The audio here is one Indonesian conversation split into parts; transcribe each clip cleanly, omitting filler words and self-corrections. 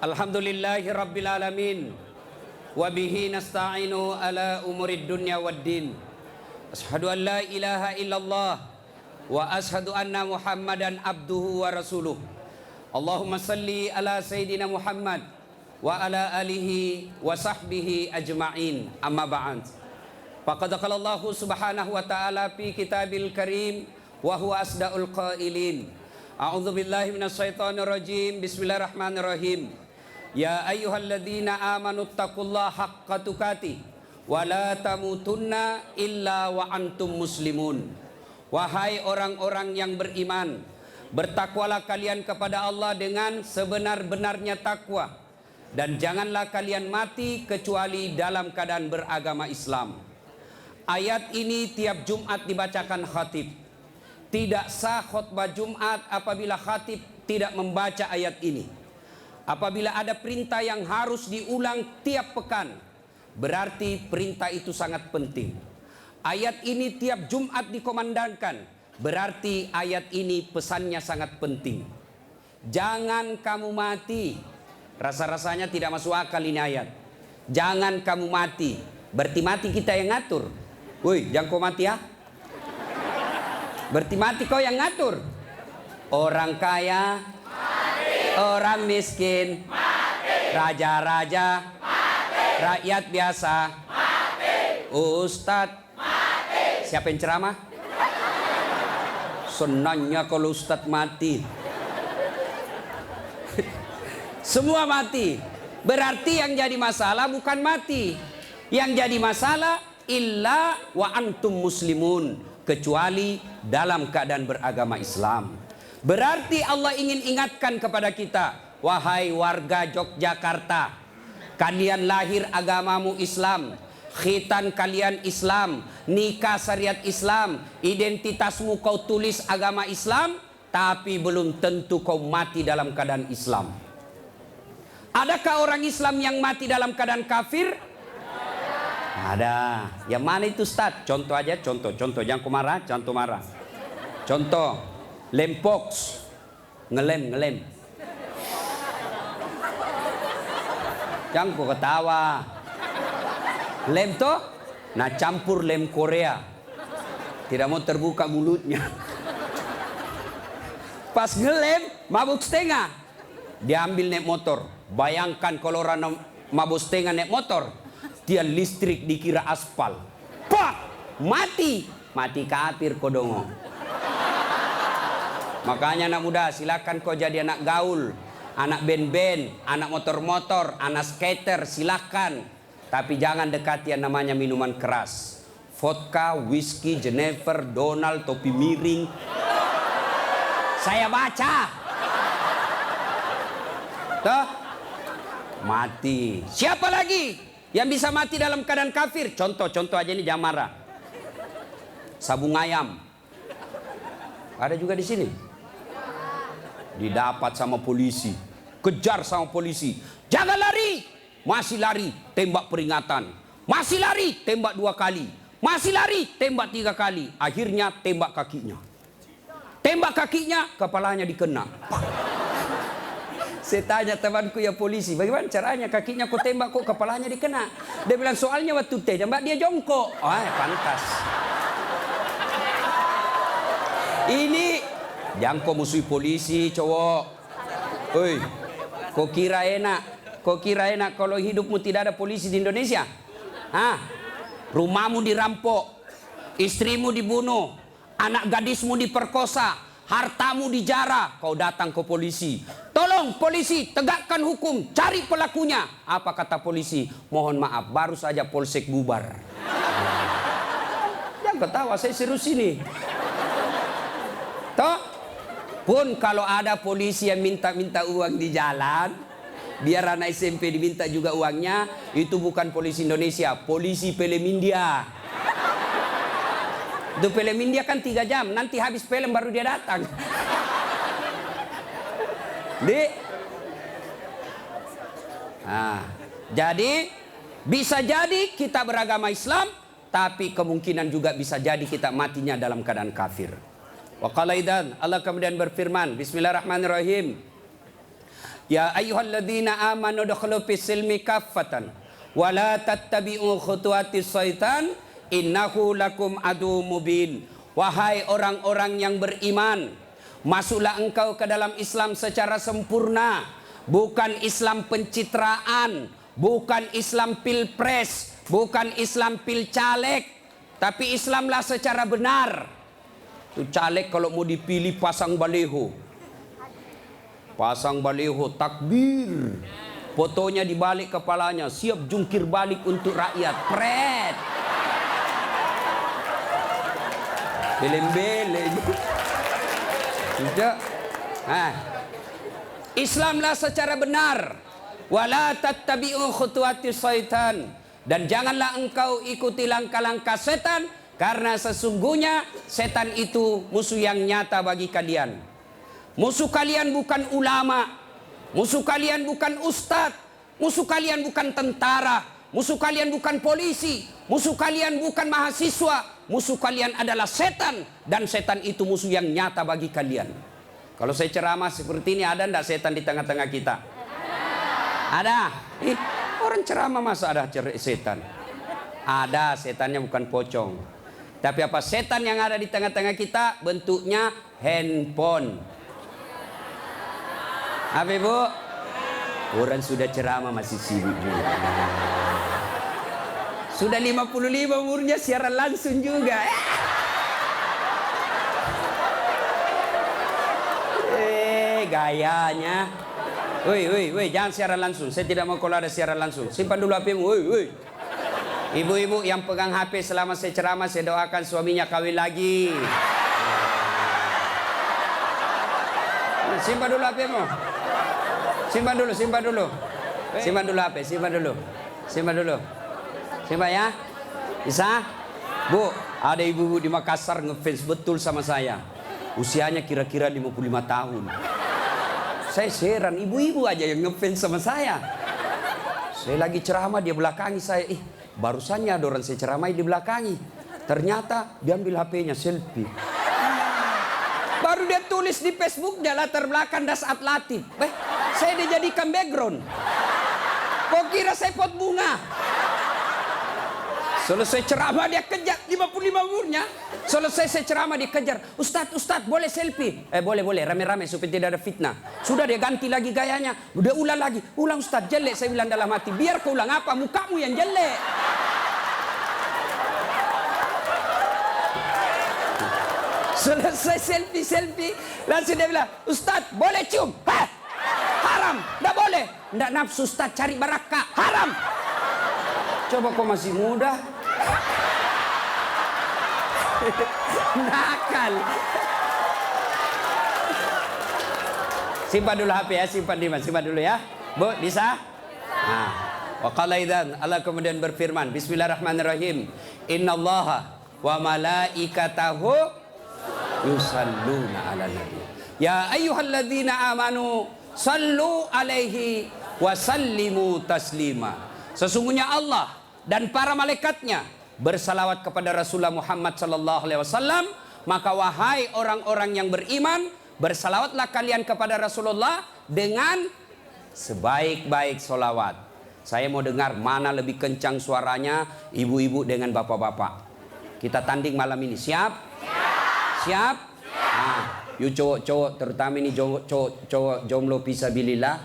Alhamdulillahi Rabbil Alamin. Wabihi nasta'inu ala umurid dunya waddin. Ashadu an la ilaha illallah. Wa ashadu anna Muhammadan abduhu wa rasuluh. Allahumma salli ala Sayyidina Muhammad wa ala alihi wa sahbihi ajma'in. Amma ba'd. Faqad qala Allah subhanahu wa ta'ala fi kitabil karim wa huwa asdaqul qailin. A'udzu billahi minasyaitonir rajim. Bismillahirrahmanirrahim. Ya ayyuhalladzina amanu taqullaha haqqa tuqatih wa la tamutunna illa wa antum muslimun. Wahai orang-orang yang beriman, bertakwalah kalian kepada Allah dengan sebenar-benarnya takwa, dan janganlah kalian mati kecuali dalam keadaan beragama Islam. Ayat ini tiap Jumat dibacakan khatib. Tidak sah khutbah Jumat apabila khatib tidak membaca ayat ini. Apabila ada perintah yang harus diulang tiap pekan, berarti perintah itu sangat penting. Ayat ini tiap Jumat dikomandangkan, berarti ayat ini pesannya sangat penting. Jangan kamu mati. Rasa-rasanya tidak masuk akal ini ayat. Jangan kamu mati. Berarti mati kita yang ngatur. Woi, jangan kau mati ya. Berarti mati kau yang ngatur. Orang kaya mati. Orang miskin mati. Raja-raja mati. Rakyat biasa mati. Ustadz mati. Siapa yang ceramah? Senangnya kalau ustadz mati. Semua mati. Berarti yang jadi masalah bukan mati. Yang jadi masalah illa wa antum muslimun, kecuali dalam keadaan beragama Islam. Berarti Allah ingin ingatkan kepada kita, wahai warga Yogyakarta, kalian lahir agamamu Islam, khitan kalian Islam, nikah syariat Islam, identitasmu kau tulis agama Islam, tapi belum tentu kau mati dalam keadaan Islam. Adakah orang Islam yang mati dalam keadaan kafir? Ada. Yang mana itu Ustaz? Contoh aja, contoh. Jangan kau marah, jangan marah. Contoh, lempox, ngelem. Jangan kau ketawa. Lem toh, nah campur lem Korea. Tidak mau terbuka mulutnya. Pas ngelem, mabuk setengah. Dia ambil naik motor. Bayangkan kalau orang mabuk setengah naik motor. Dia listrik dikira aspal. Pak, mati kafir kodongo. Makanya anak muda, silakan kau jadi anak gaul, anak band-band, anak motor-motor, anak skater, silakan. Tapi jangan dekati yang namanya minuman keras. Vodka, whisky, Jennifer, Donald, topi miring. Saya baca. Tuh, mati. Siapa lagi yang bisa mati dalam keadaan kafir? Contoh aja ini, jangan marah. Sabung ayam. Ada juga di sini. Didapat sama polisi. Kejar sama polisi. Jangan lari. Masih lari, tembak peringatan. Masih lari, tembak 2 kali. Masih lari, tembak 3 kali. Akhirnya tembak kakinya. Tembak kakinya, kepalanya dikena. Saya tanya temanku ya polisi, bagaimana caranya kakinya kok tembak kok kepalanya dikena? Dia bilang soalnya waktu tembak dia jongkok. Pantas. Ini jangan kau musuhi polisi cowok. Oi, kau kira enak kalau hidupmu tidak ada polisi di Indonesia? Rumahmu dirampok, istrimu dibunuh, anak gadismu diperkosa, hartamu dijarah, kau datang ke polisi. Tolong polisi, tegakkan hukum, cari pelakunya. Apa kata polisi? Mohon maaf, baru saja polsek bubar. Jangan ketawa, saya serius ini. Toh, pun kalau ada polisi yang minta-minta uang di jalan, biar anak SMP diminta juga uangnya, itu bukan polisi Indonesia, polisi film India. Itu film India kan 3 jam, nanti habis film baru dia datang. Jadi bisa jadi kita beragama Islam, tapi kemungkinan juga bisa jadi kita matinya dalam keadaan kafir. Wa qala idzan, Allah kemudian berfirman, Bismillahirrahmanirrahim. Ya ayyuhalladzina amanu dukhulu fis silmi kaffatan wa la tattabi'u khutuwatis syaitan innahu lakum adu mubin. Wahai orang-orang yang beriman, masuklah engkau ke dalam Islam secara sempurna, bukan Islam pencitraan, bukan Islam pilpres, bukan Islam pilcaleg, tapi Islamlah secara benar. Itu caleg kalau mau dipilih pasang baliho, takbir, fotonya dibalik kepalanya, siap jungkir balik untuk rakyat, pret, belem-belem. Tidak. Islamlah secara benar. Wala tattabi'u khutuwatis syaitan, dan janganlah engkau ikuti langkah-langkah setan, karena sesungguhnya setan itu musuh yang nyata bagi kalian. Musuh kalian bukan ulama, musuh kalian bukan ustadz, musuh kalian bukan tentara, musuh kalian bukan polisi, musuh kalian bukan mahasiswa, musuh kalian adalah setan, dan setan itu musuh yang nyata bagi kalian. Kalau saya ceramah seperti ini, ada enggak setan di tengah-tengah kita? Ada. Orang ceramah masa ada setan? Ada, setannya bukan pocong. Tapi apa setan yang ada di tengah-tengah kita? Bentuknya handphone. Apa ibu? Orang sudah ceramah masih sibuk juga. Sudah 55 umurnya siaran langsung juga. Gayanya. Woi, jangan siaran langsung. Saya tidak mau kalau ada siaran langsung. Simpan dulu HP-mu. Woi. Ibu-ibu yang pegang HP selama saya ceramah, saya doakan suaminya kawin lagi. Simpan dulu HP-mu. Simpan dulu. Simpan dulu HP, simpan dulu. Simpan ya. Bisa? Bu, ada ibu-ibu di Makassar ngefans betul sama saya. Usianya kira-kira 55 tahun. Saya heran, ibu-ibu aja yang ngefans sama saya. Saya lagi ceramah, dia belakangi saya. Barusannya ada orang saya ceramah di belakangi. Ternyata dia ambil HP-nya selfie. Baru dia tulis di Facebook, dia latar belakang Das Atlatif. Saya dijadikan background. Kok kira saya pot bunga? Selesai ceramah dia kejar, 55 umurnya. Selesai saya ceramah dia kejar. Ustadz boleh selfie? Boleh, rame-rame supaya tidak ada fitnah. Sudah dia ganti lagi gayanya. Udah ulang lagi. Ulang Ustadz, jelek saya bilang dalam hati. Biar kau ulang apa, mukamu yang jelek. Selesai selfie, langsung dia bilang, Ustadz boleh cium? Haram, tidak boleh. Tidak nafsu Ustadz, cari barakah, haram. Coba kau masih muda. Nakal. Simpan dulu HP ya, simpan dulu ya. Bu, bisa? Nah, wa qala idzan, Allah kemudian berfirman, Bismillahirrahmanirrahim. Innallaha wa malaikatahu yusalluna 'alan nabi. Ya ayyuhalladzina amanu sallu alaihi wa sallimu taslima. Sesungguhnya Allah dan para malaikatnya bersalawat kepada Rasulullah Muhammad sallallahu alaihi wasallam, maka wahai orang-orang yang beriman, bersalawatlah kalian kepada Rasulullah dengan sebaik-baik solawat. Saya mau dengar mana lebih kencang suaranya, ibu-ibu dengan bapak-bapak. Kita tanding malam ini, siap? Siap? Yuk cowok-cowok, terutama ini cowok jomblo fisabilillah.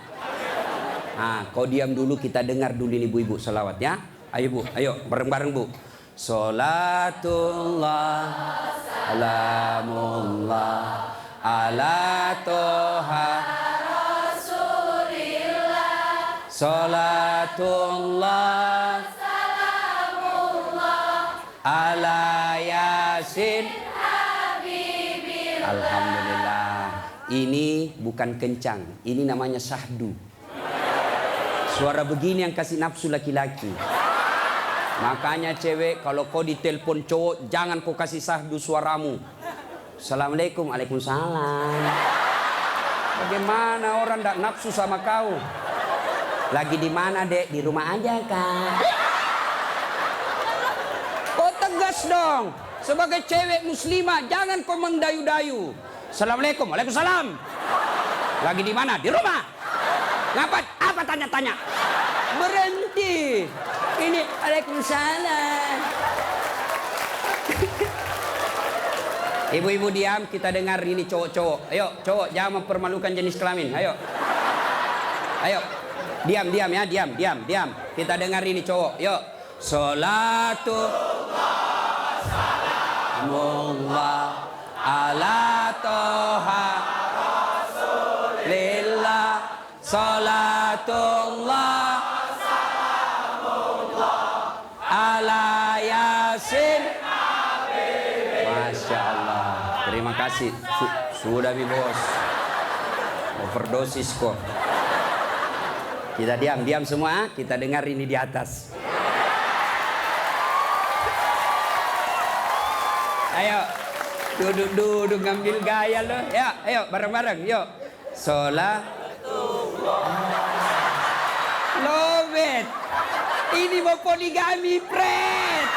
Kau diam dulu, kita dengar dulu ini ibu-ibu salawat ya. Ayo bu, ayo bareng-bareng bu. Salatullah salamullah ala toha Rasulillah. Salatullah salamullah ala yasin Habibillah. Alhamdulillah. Ini bukan kencang, ini namanya syahdu. Suara begini yang kasih nafsu laki-laki. Makanya cewek, kalau kau ditelepon cowok, jangan kau kasih syahdu suaramu. Assalamualaikum, waalaikumsalam. Bagaimana orang tak nafsu sama kau? Lagi di mana dek? Di rumah aja kak. Kau tegas dong. Sebagai cewek muslimah, jangan kau mendayu-dayu. Assalamualaikum, waalaikumsalam. Lagi di mana? Di rumah. Ngapa? Apa tanya-tanya? Berhenti. Ini Waalaikumsalam. Ibu-ibu diam, kita dengar ini cowok-cowok. Ayo, cowok jangan mempermalukan jenis kelamin. Ayo. Ayo. Diam ya, diam. Kita dengar ini cowok. Yuk. Salatu salamullah ala toha rasulillah. Salatullah salamullah ala yasin. Masya Allah. Terima kasih. Sudah mi bos. Overdosis kok. Kita diam semua. Kita dengar ini di atas. Ayo. Duduk ngambil gaya lo. Ya, ayo bareng-bareng. Yuk. Love it. Ini mau poligami, Fred.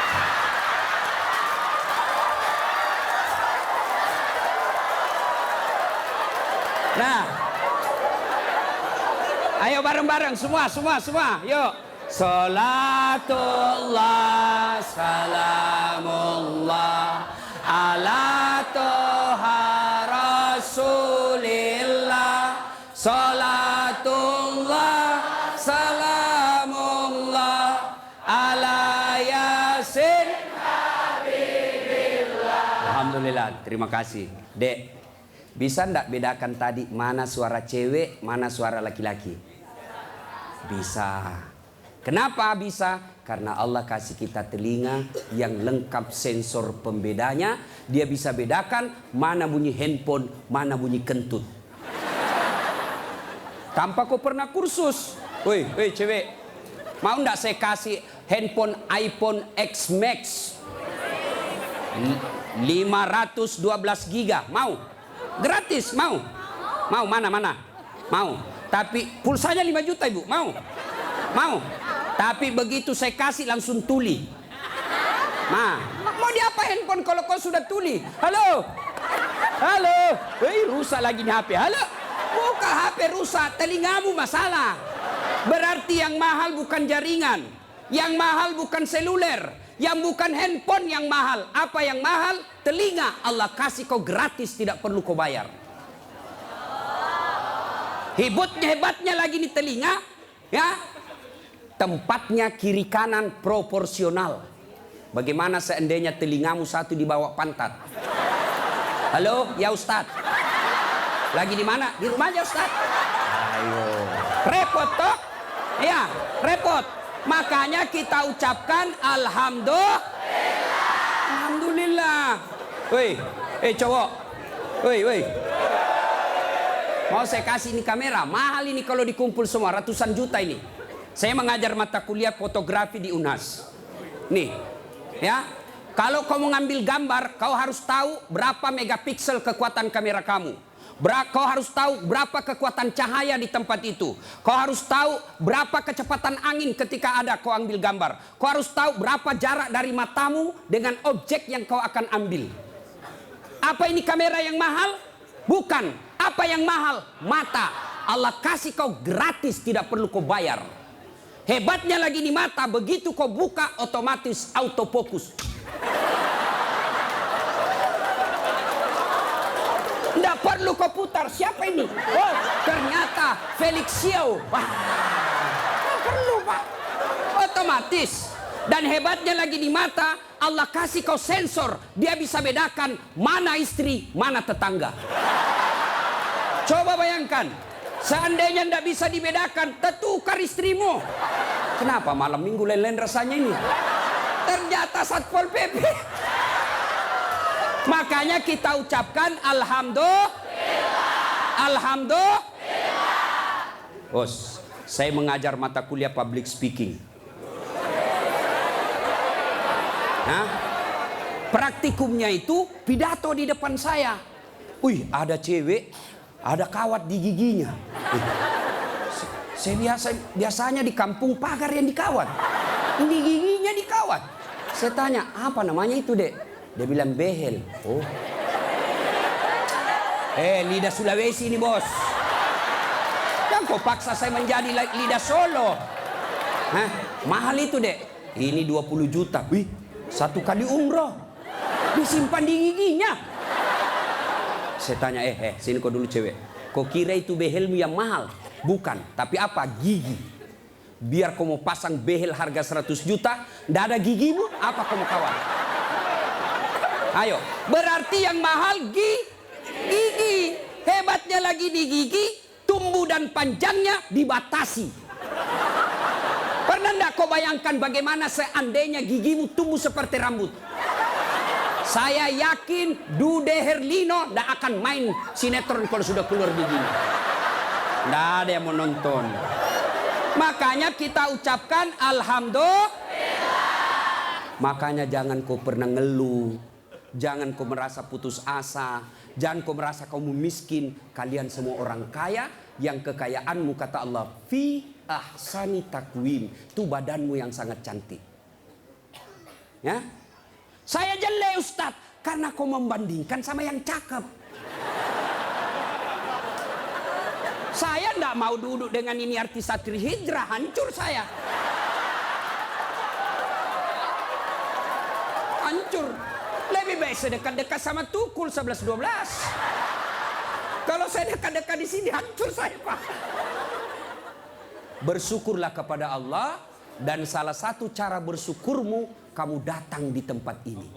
Nah, ayo bareng-bareng semua. Yuk. Salatullah salamullah ala toha rasulillah. Salatullah salamullah ala yasin habibillah. Alhamdulillah, terima kasih. Dek, bisa ndak bedakan tadi mana suara cewek, mana suara laki-laki? Bisa. Kenapa bisa? Karena Allah kasih kita telinga yang lengkap sensor pembedanya. Dia bisa bedakan mana bunyi handphone, mana bunyi kentut. Tanpa kau pernah kursus. Woi cewek, mau ndak saya kasih handphone iPhone X Max 512 giga? Mau? Gratis, mau? Mau mana? Mau. Tapi pulsanya 5 juta ibu, mau? Tapi begitu saya kasih langsung tuli. Nah, mau diapa handphone kalau kau sudah tuli? Halo. Rusak lagi nih HP. Halo. Buka HP rusak, telingamu masalah. Berarti yang mahal bukan jaringan, yang mahal bukan seluler, yang bukan handphone yang mahal. Apa yang mahal? Telinga. Allah kasih kau gratis, tidak perlu kau bayar. Hebatnya lagi nih telinga, ya. Tempatnya kiri kanan proporsional. Bagaimana seandainya telingamu satu di bawah pantat? Halo, ya Ustadz. Lagi di mana? Di rumahnya Ustadz. Ayo. Repot toh? Ya, repot. Makanya kita ucapkan Alhamdulillah. Woi, cowok. Woi. Mau saya kasih ini kamera, mahal ini kalau dikumpul semua, ratusan juta ini. Saya mengajar mata kuliah fotografi di UNAS. Nih, ya. Kalau kau mau ngambil gambar, kau harus tahu berapa megapiksel kekuatan kamera kamu. Kau harus tahu berapa kekuatan cahaya di tempat itu. Kau harus tahu berapa kecepatan angin ketika ada kau ambil gambar. Kau harus tahu berapa jarak dari matamu dengan objek yang kau akan ambil. Apa ini kamera yang mahal? Bukan. Apa yang mahal? Mata. Allah kasih kau gratis, tidak perlu kau bayar. Hebatnya lagi di mata, begitu kau buka otomatis autofokus. Tidak perlu kau putar. Siapa ini? Oh, ternyata Felix Xiao. Wah, tidak perlu Pak. Otomatis. Dan hebatnya lagi di mata, Allah kasih kau sensor. Dia bisa bedakan mana istri, mana tetangga. Coba bayangkan. Seandainya tidak bisa dibedakan, tertukar istrimu. Kenapa malam minggu lain-lain rasanya ini? Ternyata Satpol PP. Makanya kita ucapkan Alhamdulillah. Bos, saya mengajar mata kuliah public speaking. Nah, praktikumnya itu pidato di depan saya. Wih, ada cewek, ada kawat di giginya. Saya biasanya di kampung pagar yang dikawat. Ini giginya dikawat. Saya tanya, apa namanya itu, Dek? Dia bilang behel. Oh. Lidah Sulawesi ini, bos. Yang Kau paksa saya menjadi lidah Solo. Hah? Mahal itu, Dek. Ini 20 juta. Wih, 1 kali umroh. Disimpan di giginya. Saya tanya, sini kau dulu cewek. Kau kira itu behelmu yang mahal? Bukan, tapi apa? Gigi. Biar kau mau pasang behel harga 100 juta, ndak ada gigimu, apa kau mau kawan? Ayo, berarti yang mahal gigi. Hebatnya lagi di gigi, tumbuh dan panjangnya dibatasi. Pernah ndak kau bayangkan bagaimana seandainya gigimu tumbuh seperti rambut? Saya yakin Dude Herlino ndak akan main sinetron kalau sudah keluar giginya. Ndak ada yang mau nonton. Makanya kita ucapkan alhamdulillah. Makanya jangan kau pernah ngeluh. Jangan kau merasa putus asa. Jangan kau merasa kamu miskin. Kalian semua orang kaya. Yang kekayaanmu kata Allah, fi ahsani takwim. Itu badanmu yang sangat cantik. Ya? Saya jelek Ustaz. Karena kau membandingkan sama yang cakep. Saya tidak mau duduk dengan ini artis Satri Hijrah. Hancur saya. Hancur. Lebih baik saya dekat-dekat sama Tukul 11-12. Kalau saya dekat-dekat di sini hancur saya, Pak. Bersyukurlah kepada Allah. Dan salah satu cara bersyukurmu, kamu datang di tempat ini.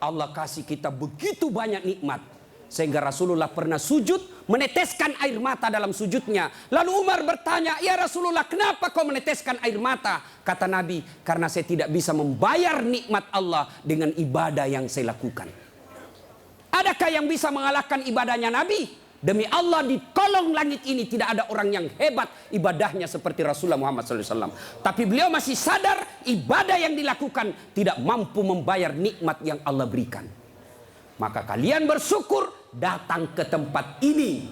Allah kasih kita begitu banyak nikmat. Sehingga Rasulullah pernah sujud, meneteskan air mata dalam sujudnya. Lalu Umar bertanya, ya Rasulullah, kenapa kau meneteskan air mata? Kata Nabi, karena saya tidak bisa membayar nikmat Allah dengan ibadah yang saya lakukan. Adakah yang bisa mengalahkan ibadahnya Nabi? Demi Allah, di kolong langit ini tidak ada orang yang hebat ibadahnya seperti Rasulullah Muhammad SAW. Tapi beliau masih sadar ibadah yang dilakukan tidak mampu membayar nikmat yang Allah berikan. Maka kalian bersyukur datang ke tempat ini.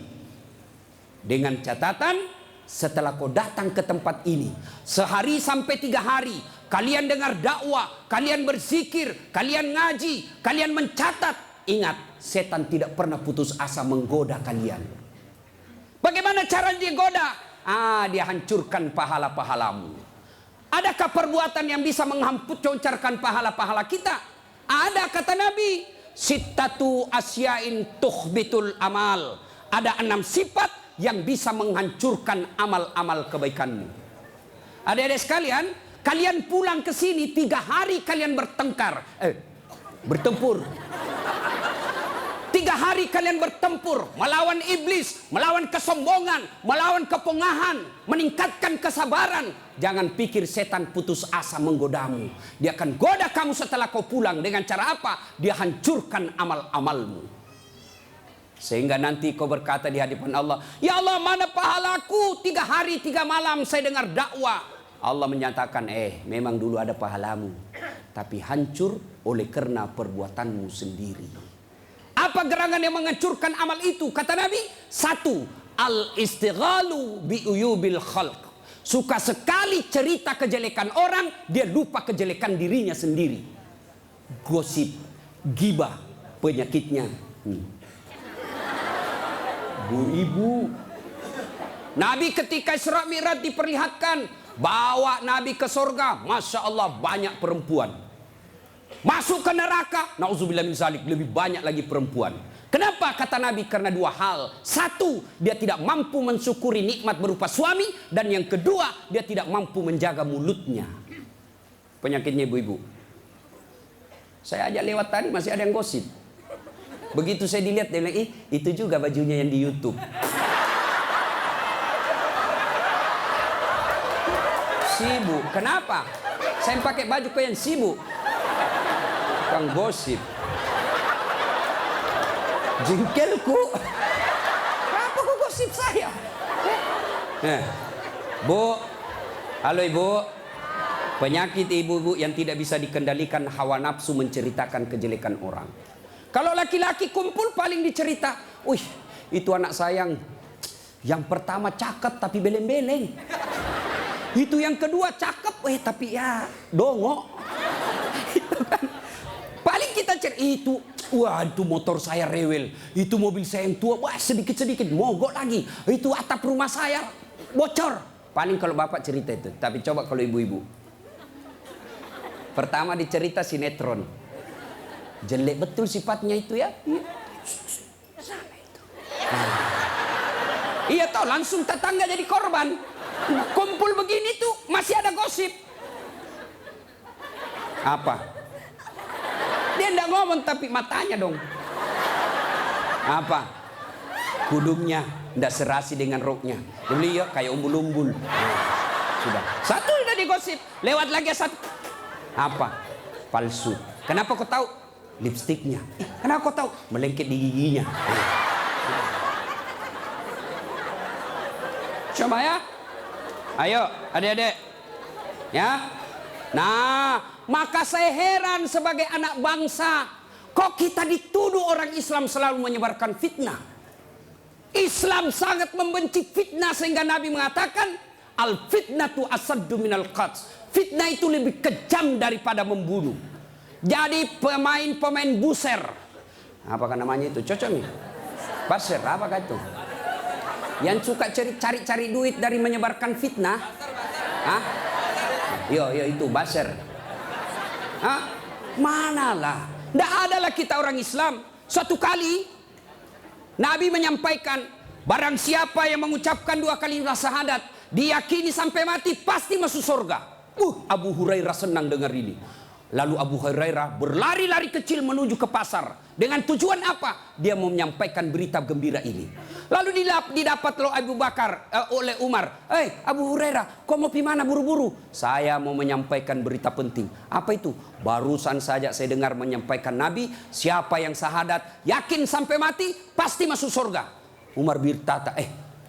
Dengan catatan, setelah kau datang ke tempat ini, sehari sampai 3 hari, kalian dengar dakwah, kalian berzikir, kalian ngaji, kalian mencatat. Ingat, setan tidak pernah putus asa menggoda kalian. Bagaimana cara dia goda? Dia hancurkan pahala-pahalamu. Adakah perbuatan yang bisa menghancurkan pahala-pahala kita? Ada, kata Nabi. Sittatu asyain tuhbitul amal. Ada 6 sifat yang bisa menghancurkan amal-amal kebaikanmu. Adik-adik sekalian, kalian pulang ke sini 3 hari kalian bertempur. 3 hari kalian bertempur melawan iblis, melawan kesombongan, melawan kepongahan, meningkatkan kesabaran. Jangan pikir setan putus asa menggodamu. Dia akan goda kamu setelah kau pulang. Dengan cara apa? Dia hancurkan amal-amalmu. Sehingga nanti kau berkata di hadapan Allah, ya Allah, mana pahalaku? 3 hari 3 malam saya dengar dakwah. Allah menyatakan, memang dulu ada pahalamu, tapi hancur oleh karena perbuatanmu sendiri. Apa gerangan yang menghancurkan amal itu? Kata Nabi, 1, al-istighalu bi'uyubil khalq. Suka sekali cerita kejelekan orang, dia lupa kejelekan dirinya sendiri. Gosip, gibah, penyakitnya. Bu ibu. Nabi ketika Isra Mi'raj diperlihatkan, bawa Nabi ke surga, Masya Allah banyak perempuan. Masuk ke neraka, na'udzubillah min zalik, lebih banyak lagi perempuan. Kenapa? Kata Nabi, karena 2 hal. 1, dia tidak mampu mensyukuri nikmat berupa suami. Dan yang kedua, dia tidak mampu menjaga mulutnya. Penyakitnya ibu-ibu. Saya ajak lewat tadi, masih ada yang gosip. Begitu saya dilihat, dia bilang, itu juga bajunya yang di YouTube. Sibuk. Kenapa? Saya pakai baju kau yang sibuk. Kang gosip. Jengkelku. Apa kau gosip saya? Bu, halo ibu. Penyakit ibu-ibu yang tidak bisa dikendalikan hawa nafsu menceritakan kejelekan orang. Kalau laki-laki kumpul paling dicerita, wih, itu anak sayang. Yang pertama cakep tapi beleng-beleng. Itu yang kedua cakep, tapi ya dongok. Itu kan. Paling kita cerita itu Wah, itu motor saya rewel, itu mobil saya yang tua, wah sedikit-sedikit mogok lagi, itu atap rumah saya bocor. Paling kalau bapak cerita itu, tapi coba kalau ibu-ibu. Pertama dicerita sinetron, jelek betul sifatnya itu ya. Sana itu. Iya toh, langsung tetangga jadi korban. Kumpul begini tuh masih ada gosip. Apa? Dia enggak ngomong tapi matanya dong. Apa? Kudungnya enggak serasi dengan roknya. Beliau kayak umbul-umbul. Sudah. Satu udah digosip. Lewat lagi satu. Apa? Palsu. Kenapa kau tahu? Lipstiknya. Kenapa kau tahu? Melengket di giginya. Coba ya. Ayo adik-adik. Ya. Nah, maka saya heran sebagai anak bangsa, kok kita dituduh orang Islam selalu menyebarkan fitnah. Islam sangat membenci fitnah sehingga Nabi mengatakan al fitnatu asaddu minal qatl. Fitnah itu lebih kejam daripada membunuh. Jadi pemain buser, apakah namanya itu? Cocok nih. Buser, apakah itu? Yang suka cari duit dari menyebarkan fitnah. Hah? Yo itu buzzer. Hah? Manalah. Tidak adalah kita orang Islam. Suatu kali Nabi menyampaikan, barang siapa yang mengucapkan 2 kali syahadat, diyakini sampai mati pasti masuk surga. Abu Hurairah senang dengar ini. Lalu Abu Hurairah berlari-lari kecil menuju ke pasar. Dengan tujuan apa? Dia mau menyampaikan berita gembira ini. Lalu didapat oleh Umar. Abu Hurairah, kau mau gimana buru-buru? Saya mau menyampaikan berita penting. Apa itu? Barusan saja saya dengar menyampaikan Nabi, siapa yang syahadat, yakin sampai mati, pasti masuk surga. Umar berkata,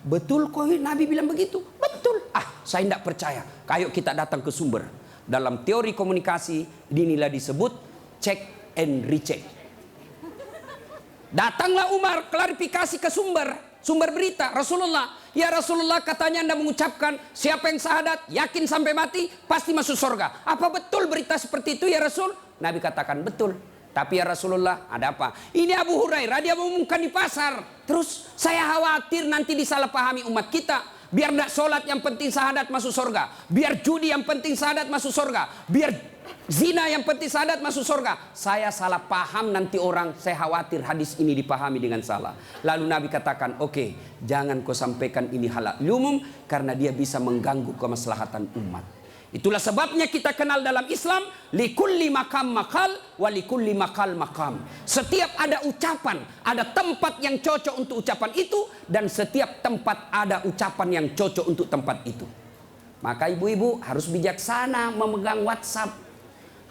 betul kok Nabi bilang begitu? Betul. Saya tidak percaya. Ayo kita datang ke sumber. Dalam teori komunikasi inilah disebut check and recheck. Datanglah Umar klarifikasi ke sumber berita Rasulullah. Ya Rasulullah, katanya Anda mengucapkan siapa yang syahadat yakin sampai mati pasti masuk surga. Apa betul berita seperti itu ya Rasul? Nabi katakan betul. Tapi ya Rasulullah, ada apa? Ini Abu Hurairah, dia mengumumkan di pasar. Terus saya khawatir nanti disalahpahami umat kita. Biar tidak sholat yang penting syahadat masuk surga. Biar judi yang penting syahadat masuk surga. Biar zina yang penting syahadat masuk surga. Saya salah paham nanti orang. Saya khawatir hadis ini dipahami dengan salah. Lalu Nabi katakan, oke, jangan kau sampaikan ini halal umum, karena dia bisa mengganggu kemaslahatan umat. Itulah sebabnya kita kenal dalam Islam, likulli makam makal wa likulli makal makam. Setiap ada ucapan, ada tempat yang cocok untuk ucapan itu, dan setiap tempat ada ucapan yang cocok untuk tempat itu. Maka ibu-ibu harus bijaksana memegang WhatsApp,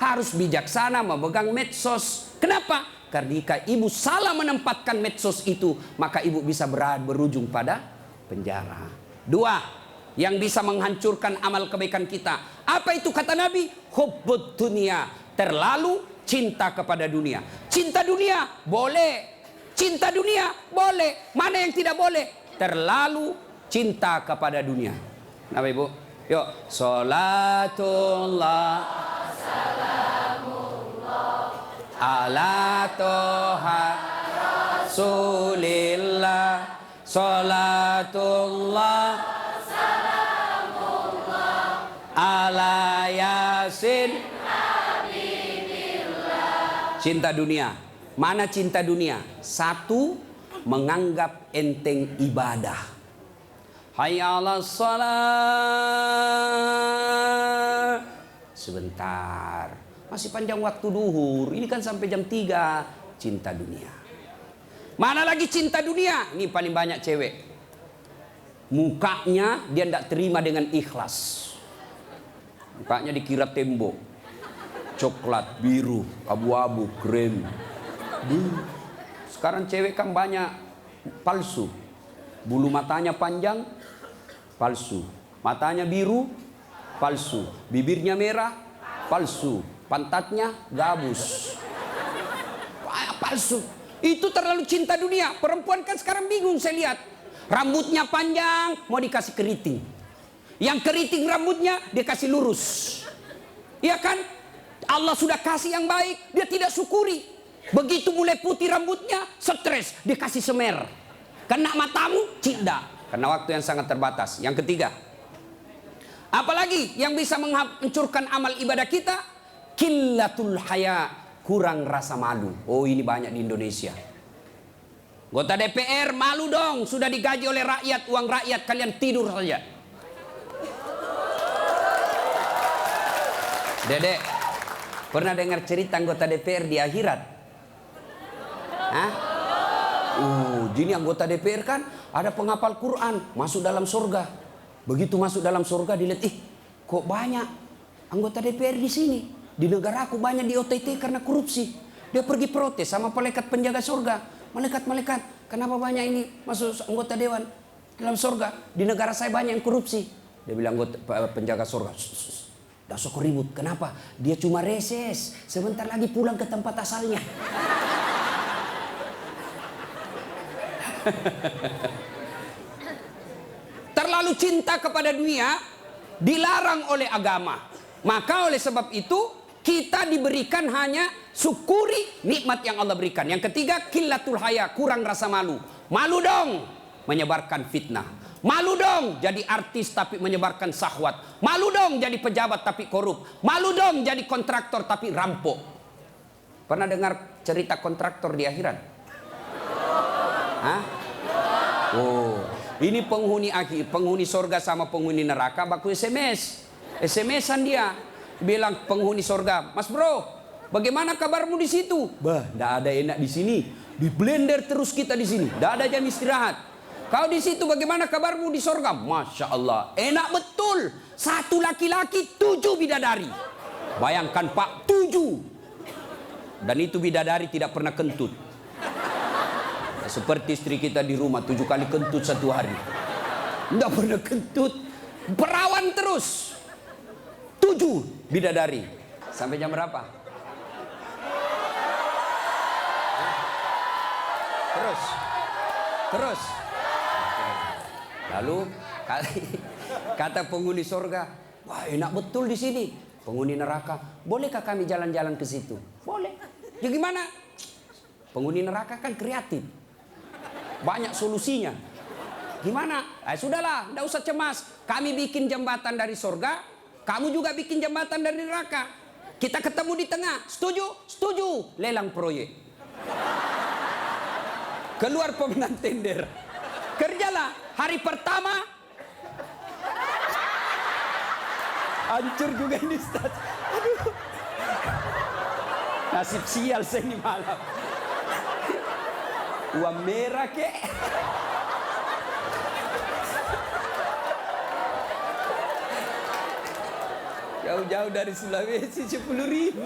harus bijaksana memegang medsos. Kenapa? Karena jika ibu salah menempatkan medsos itu, maka ibu bisa berujung pada penjara. 2. Yang bisa menghancurkan amal kebaikan kita. Apa itu kata Nabi? Hubbud dunia. Terlalu cinta kepada dunia. Cinta dunia boleh. Cinta dunia boleh. Mana yang tidak boleh? Terlalu cinta kepada dunia. Kenapa ibu? Yuk. Salatullah ala toha Rasulillah. Salatullah ala yasin. Cinta dunia. Mana cinta dunia? 1, menganggap enteng ibadah. Hayya 'alas shalah. Sebentar, masih panjang waktu duhur. Ini kan sampai jam 3. Cinta dunia. Mana lagi cinta dunia? Ini paling banyak cewek. Mukanya dia tidak terima dengan ikhlas. Mukanya dikira tembok, coklat, biru, abu-abu, krem. Sekarang cewek kan banyak palsu. Bulu matanya panjang, palsu. Matanya biru, palsu. Bibirnya merah, palsu. Pantatnya gabus, palsu. Itu terlalu cinta dunia. Perempuan kan sekarang bingung saya lihat. Rambutnya panjang, mau dikasih keriting. Yang keriting rambutnya dia kasih lurus. Iya kan? Allah sudah kasih yang baik, dia tidak syukuri. Begitu mulai putih rambutnya, stres, dikasih semer. Kena matamu, tidak. Karena waktu yang sangat terbatas. Yang ketiga, apalagi yang bisa menghancurkan amal ibadah kita? Qillatul haya, kurang rasa malu. Oh, ini banyak di Indonesia. Anggota DPR malu dong, sudah digaji oleh rakyat, uang rakyat, kalian tidur saja. Dedek, pernah dengar cerita anggota DPR di akhirat? Hah? Jadi anggota DPR kan ada penghafal Quran, masuk dalam surga. Begitu masuk dalam surga dilihat, kok banyak anggota DPR di sini. Di negara aku banyak di OTT karena korupsi. Dia pergi protes sama malaikat penjaga surga. Malaikat, kenapa banyak ini masuk anggota dewan dalam surga? Di negara saya banyak yang korupsi. Dia bilang anggota penjaga surga, dah sok ribut. Kenapa? Dia cuma reses. Sebentar lagi pulang ke tempat asalnya. Terlalu cinta kepada dunia dilarang oleh agama. Maka oleh sebab itu kita diberikan hanya syukuri nikmat yang Allah berikan. Yang ketiga, qillatul haya, kurang rasa malu. Malu dong menyebarkan fitnah. Malu dong jadi artis tapi menyebarkan syahwat. Malu dong jadi pejabat tapi korup. Malu dong jadi kontraktor tapi rampok. Pernah dengar cerita kontraktor di akhirat? Hah? Oh, ini penghuni akhir, penghuni sorga sama penghuni neraka baku SMS-an dia. Bilang penghuni sorga, Mas bro, bagaimana kabarmu di situ? Bah, nggak ada enak di sini. Di blender terus kita di sini. Nggak ada jam istirahat. Kau di situ bagaimana kabarmu di sorga? Masya Allah, enak betul. 1 laki-laki 7 bidadari. Bayangkan Pak, 7. Dan itu bidadari tidak pernah kentut. Seperti istri kita di rumah 7 kali kentut 1 hari. Nggak pernah kentut. Perawan terus. 7 bidadari. Sampai jam berapa? Terus. Lalu kata penghuni sorga, wah enak betul di sini. Penghuni neraka, bolehkah kami jalan-jalan ke situ? Boleh. Ya gimana? Penghuni neraka kan kreatif, banyak solusinya. Gimana? Sudahlah, tidak usah cemas. Kami bikin jembatan dari sorga, kamu juga bikin jembatan dari neraka. Kita ketemu di tengah. Setuju? Setuju. Lelang proyek. Keluar pemenang tender. Kerjalah. Hari pertama hancur juga ini Ustaz. Aduh. Nasib sial saya ini malam. Uang merah kek. Jauh-jauh dari Sulawesi 10.000.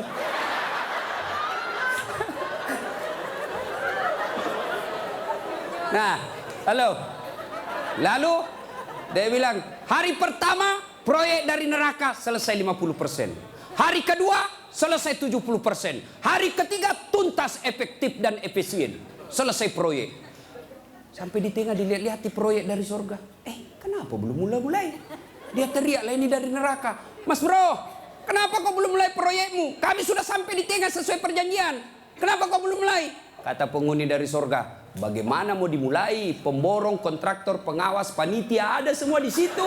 Nah, lalu dia bilang hari pertama proyek dari neraka selesai 50%. Hari kedua selesai 70%. Hari ketiga tuntas, efektif dan efisien. Selesai proyek. Sampai di tengah dilihat-lihat di proyek dari surga. Kenapa belum mulai? Dia teriak lah ini dari neraka. Mas bro, kenapa kau belum mulai proyekmu? Kami sudah sampai di tengah sesuai perjanjian. Kenapa kau belum mulai? Kata penghuni dari surga, bagaimana mau dimulai? Pemborong, kontraktor, pengawas, panitia ada semua di situ.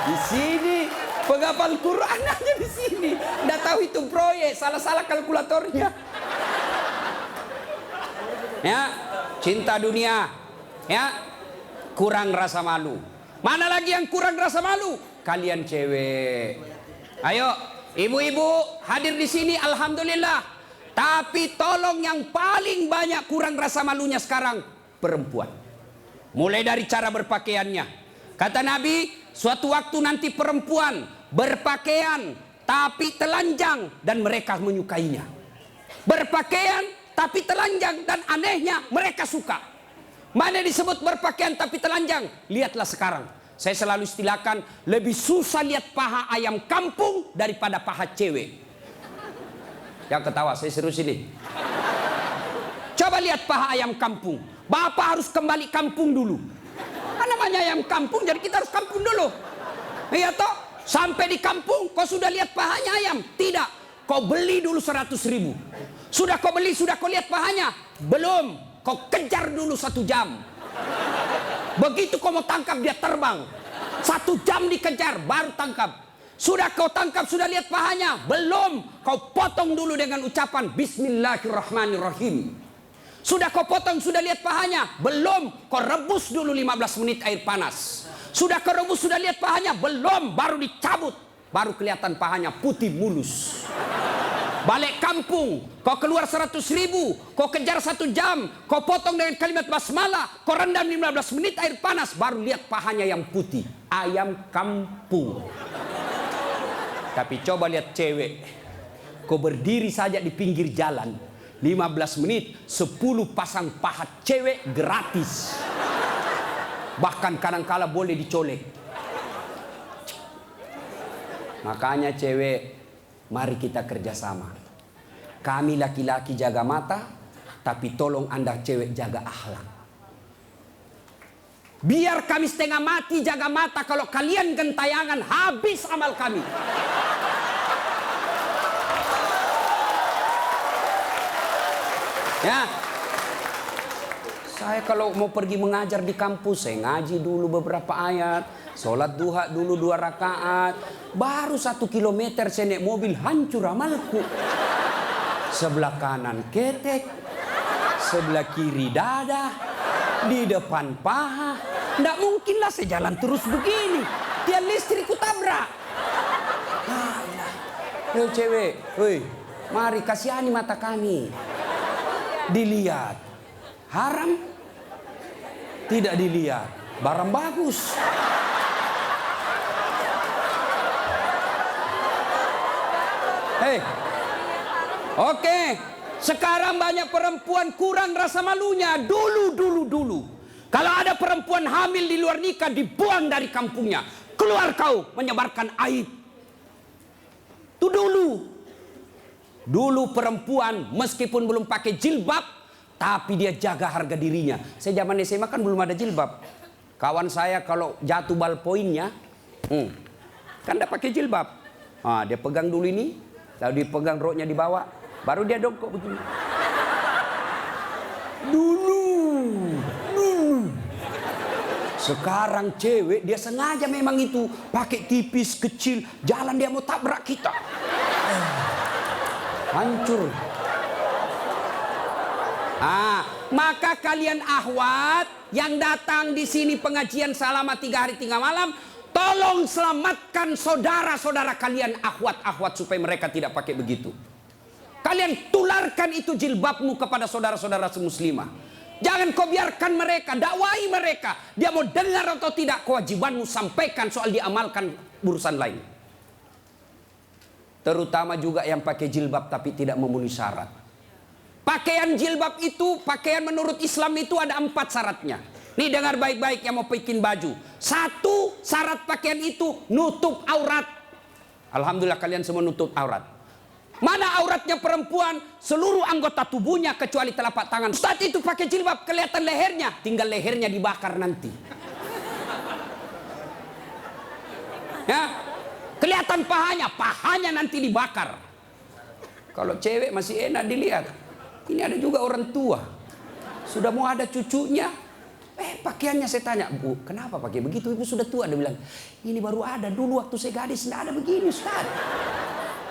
Di sini penghafal Quran aja di sini. Nggak tahu itu proyek, salah-salah kalkulatornya. Ya, cinta dunia, ya, kurang rasa malu. Mana lagi yang kurang rasa malu? Kalian cewek. Ayo, ibu-ibu hadir di sini, alhamdulillah. Tapi tolong yang paling banyak kurang rasa malunya sekarang perempuan. Mulai dari cara berpakaiannya. Kata Nabi, suatu waktu nanti perempuan berpakaian tapi telanjang dan mereka menyukainya. Berpakaian tapi telanjang dan anehnya mereka suka. Mana disebut berpakaian tapi telanjang? Lihatlah sekarang. Saya selalu istilahkan lebih susah lihat paha ayam kampung daripada paha cewek. Yang ketawa, saya serius ini. Coba lihat paha ayam kampung. Bapak harus kembali kampung dulu. Namanya ayam kampung, jadi kita harus kampung dulu. Iya toh? Sampai di kampung, kau sudah lihat pahanya ayam? Tidak. Kau beli dulu 100.000. Sudah kau beli, sudah kau lihat pahanya? Belum. Kau kejar dulu 1 jam. Begitu kau mau tangkap, dia terbang. 1 jam dikejar, baru tangkap. Sudah kau tangkap, sudah lihat pahanya? Belum. Kau potong dulu dengan ucapan Bismillahirrahmanirrahim. Sudah kau potong, sudah lihat pahanya? Belum. Kau rebus dulu 15 menit air panas. Sudah kau rebus, sudah lihat pahanya? Belum. Baru dicabut. Baru kelihatan pahanya putih mulus. Balik kampung, kau keluar 100.000, kau kejar 1 jam, kau potong dengan kalimat basmalah, kau rendam 15 menit air panas, baru lihat pahanya yang putih. Ayam kampung. Tapi coba lihat cewek, kau berdiri saja di pinggir jalan, 15 menit, 10 pasang paha cewek gratis. Bahkan kadang-kala boleh dicolek. Makanya cewek, mari kita kerjasama. Kami laki-laki jaga mata, tapi tolong Anda cewek jaga akhlak. Biar kami setengah mati jaga mata, kalau kalian gentayangan habis amal kami. Ya. Saya kalau mau pergi mengajar di kampus, saya ngaji dulu beberapa ayat, sholat duha dulu 2 rakaat, baru 1 kilometer saya naik mobil, hancur amalku. Sebelah kanan ketek, sebelah kiri dada, di depan paha. Nggak mungkinlah saya jalan terus begini, tiang listrik ku tabrak. Yo cewek, woi, mari kasihani mata kami. Dilihat haram, tidak dilihat barang bagus. Hei, oke, sekarang banyak perempuan kurang rasa malunya. Dulu. Kalau ada perempuan hamil di luar nikah, dibuang dari kampungnya. Keluar kau menyebarkan aib. Itu dulu. Dulu perempuan meskipun belum pakai jilbab, tapi dia jaga harga dirinya. Saya zaman SMA kan belum ada jilbab. Kawan saya kalau jatuh ballpointnya, kan tidak pakai jilbab. Dia pegang dulu ini, lalu dipegang roknya di bawah, baru dia dongkok begini. Dulu. Sekarang cewek dia sengaja memang itu pakai tipis kecil, jalan dia mau tabrak kita. Hancur. Maka kalian akhwat yang datang di sini pengajian selama 3 hari 3 malam, tolong selamatkan saudara-saudara kalian akhwat-akhwat supaya mereka tidak pakai begitu. Kalian tularkan itu jilbabmu kepada saudara-saudara semuslimah. Jangan kau biarkan mereka, dakwai mereka. Dia mau dengar atau tidak, kewajibanmu sampaikan, soal diamalkan urusan lain. Terutama juga yang pakai jilbab tapi tidak memenuhi syarat. Pakaian jilbab itu, pakaian menurut Islam itu ada 4 syaratnya. Nih dengar baik-baik yang mau bikin baju. 1, syarat pakaian itu nutup aurat. Alhamdulillah kalian semua nutup aurat. Mana auratnya perempuan? Seluruh anggota tubuhnya kecuali telapak tangan. Saat itu pakai jilbab kelihatan lehernya, tinggal lehernya dibakar nanti. Ya. Kelihatan pahanya nanti dibakar. Kalau cewek masih enak dilihat. Ini ada juga orang tua. Sudah mau ada cucunya. Pakaiannya saya tanya, Bu, kenapa pakai begitu? Ibu sudah tua. Dia bilang, ini baru ada. Dulu waktu saya gadis tidak ada begini, Ustaz.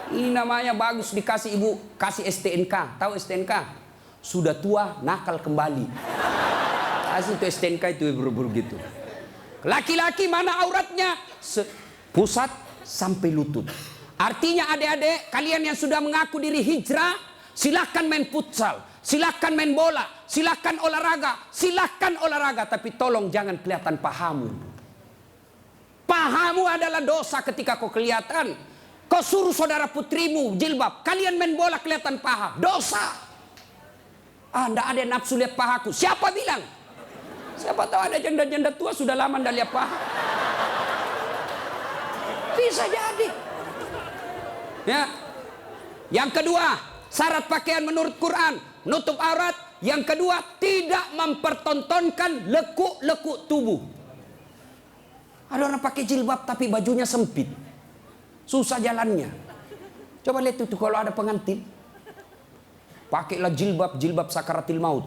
Ini namanya bagus dikasih ibu, kasih STNK. Tahu STNK? Sudah tua, nakal kembali. Kasih itu STNK itu buru-buru gitu. Laki-laki mana auratnya? Pusat sampai lutut. Artinya adik-adik kalian yang sudah mengaku diri hijrah, silahkan main futsal, silahkan main bola, silahkan olahraga, tapi tolong jangan kelihatan pahamu. Pahamu adalah dosa ketika kau kelihatan. Kau suruh saudara putrimu jilbab, kalian main bola kelihatan paha, dosa. Nggak ada nafsu lihat pahaku. Siapa bilang? Siapa tahu ada janda-janda tua sudah lama nggak lihat paha. Bisa jadi. Ya. Yang kedua, syarat pakaian menurut Quran, nutup aurat. Yang kedua, tidak mempertontonkan lekuk-lekuk tubuh. Ada orang pakai jilbab tapi bajunya sempit. susah jalannya. Coba lihat itu kalau ada pengantin, pakailah jilbab sakaratil maut.